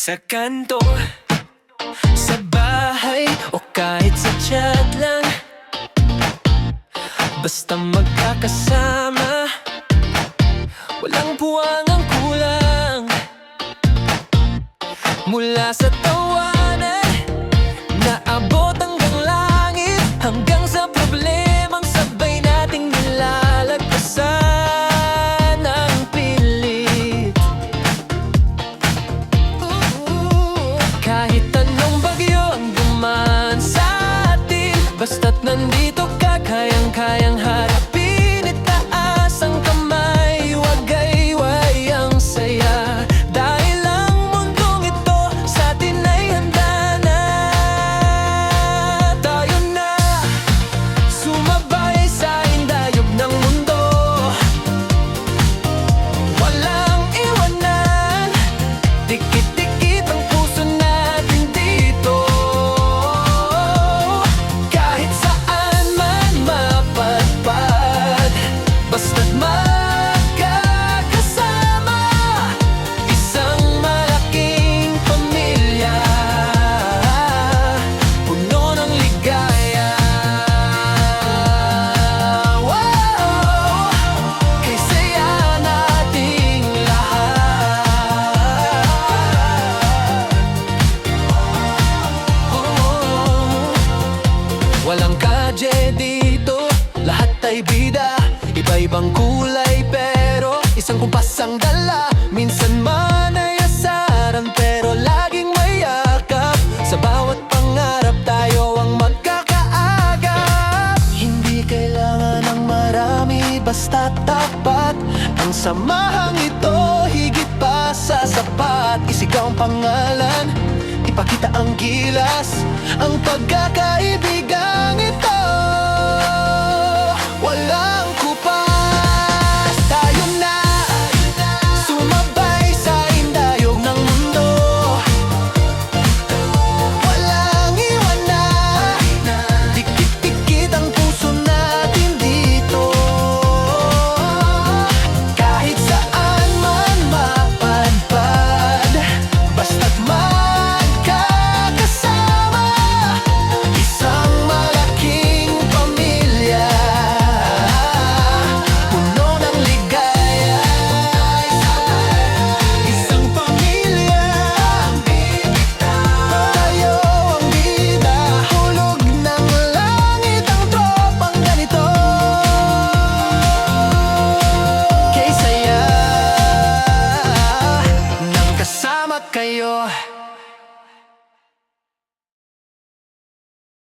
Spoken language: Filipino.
Sa kanto, sa bahay, o kahit sa chat lang, basta magkakasama, walang puwangang kulang. Mula sa tawanan, naabot hanggang langit, hanggang sa problemang sabay nating nilalagpasan ang pilit. Kahit anong bagyo ang dumaan sa atin, basta't nandito ka, kayang-kayang harapin. Itaas ang kamay, wagay-way ang saya, dahil ang mundong ito sa atin ay handa na. Tayo na, sumabay sa hindayog ng mundo, walang iwanan, dikit-dikit ang puso natin dito. Kahit saan man mapadpad, basta't magkakasama, isang malaking pamilya, puno ng ligaya. Wow! Kay saya nating lahat. Walang kadye dito, lahat ay bida, iba-ibang kulay pero isang kumpas ang dala. Minsan man ay asaran pero laging may yakap, sa bawat pangarap tayo ang magkakaagap. Hindi kailangan ng marami, basta tapat ang samahang ito, higit pa sa sapat. Isigaw ang pangalan, ipakita ang gilas, ang pagkakaibigang ito, walang kupas. Tayo na, sumabay sa hindayog ng mundo, walang iwanan, dikit-dikit ang puso natin dito. Kahit saan man mapadpad, basta't magkakasama, isang malaking pamilya, puno ng ligaya. Isang pamilya, tayo ang bida, hulog ng langit ang tropang ganito. Kay saya nang kasama kayo.